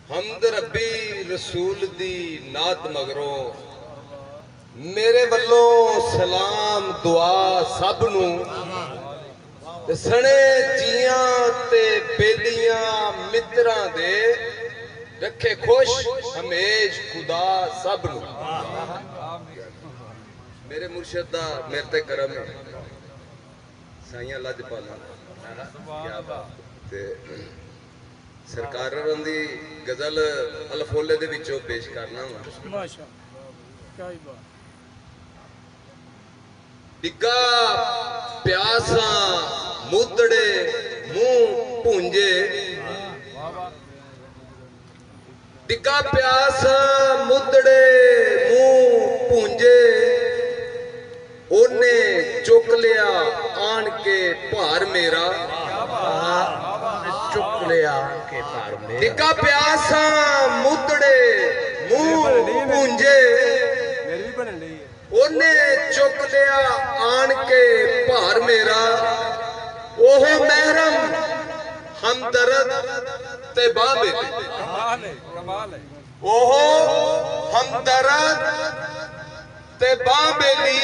हमद रब्बी रसूल दी नात मगरों मेरे वल्लों सलाम दुआ सब नूं सने जियां ते बेलियां मित्रां दे रखे खुश हमेश खुदा सब नूं। मेरे मुर्शद दा मेरे ते करम है साइयां लजपाला क्या बात ते सरकार दी गजल अलफोले दे विचों पेश करना माशाअल्लाह क्या ही बात। डिग्गा प्यासा मुदड़े मुंह पूंजे डिग्गा प्यासा मुदड़े मुंह पूंजे ओने चुक लिया आन के भार मेरा चुक लिया के भार मेरा डिग्गा प्यासा मुदड़े मुंह पूंजे ओने चुक लिया आन के भार मेरा ओह महरम हमदर्द ते बाबे ओह हमदर्द ते बाबेली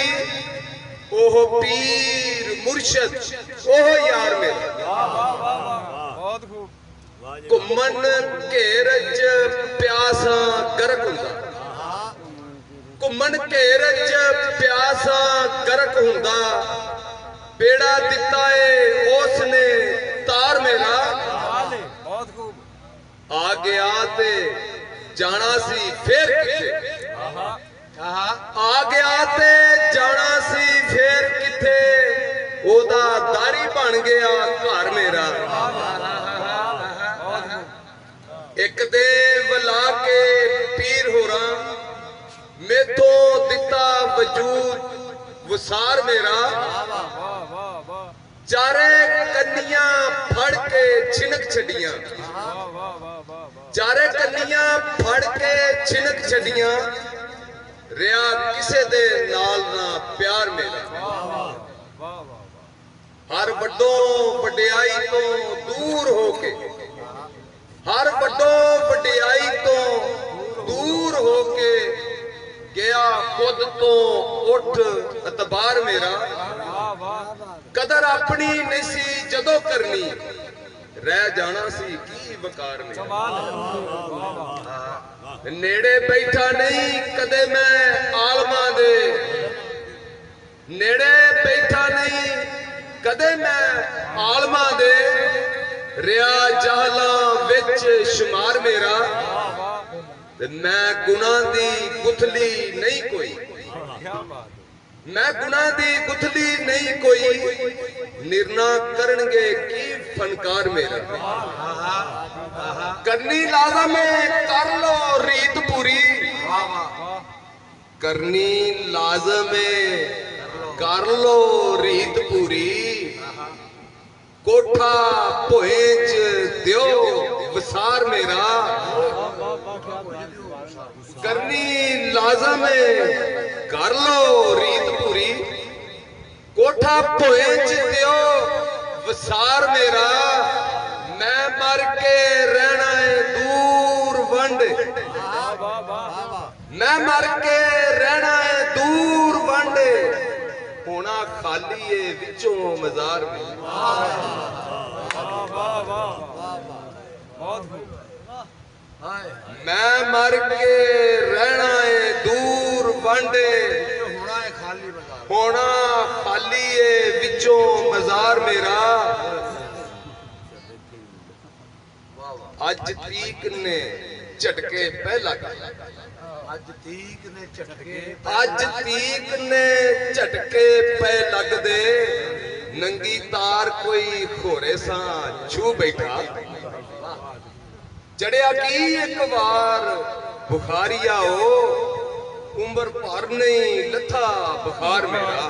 ओह पीर मुर्शद ओह यार मेरा घुमन घेर च प्यासा गरक हुंदा घुमन घेर च प्यासा गरक हुंदा बेड़ा दिता है उसने तार मेरा आ गया ते जाना सी फिर किथे आ गया ते जाना सी फिर किथे ओदा दारी बन गया घर मेरा एक दे वला के पीर होरा मेथो दिता वजूद वसार मेरा चारे कन्नियां फड़ के छिनक छड़ियां चारे कन्नियां फड़ के छिनक छड़ियां रिया किसे दे नाल ना प्यार मेरा हर वड्डो वड्डियाई तो दूर होके हर वड्डो वड्डियाई तो दूर होके गया खुद तो उठ अतबार मेरा कदर अपनी नहीं सी जदों करनी रह जाना सी की वकार मेरा नेड़े बैठा नहीं कदे मैं आलमा दे नेड़े बैठा नहीं कदे मैं आलमा दे रिया जहला विच शुमार मेरा मैं गुनाह दी गुथली नहीं कोई मैं गुनाह दी गुथली नहीं कोई निर्णा करनगे की फनकार मेरा करनी लाजम है कर लो रीत पूरी करनी लाजम है कर लो रीत पूरी कोठा भोए च दियो वसार मेरा करनी लाजम है कर लो रीत पूरी कोठा भोए च दियो वसार मेरा मैं मर के रहना है दूर वंड मैं मर के रहना है दूर वंड होना खाली है विचों मजार में मैं मर के रहना है दूर वंडे होना खाली है विचों मजार मेरा अज तीक ने झटके पहला अज तीक ने झटके पै लगदे नंगी तार कोई खोरे सा छू बैठा चढ़िया की एक बार बुखारिया हो उम्र भर नहीं लथा बुखार मेरा।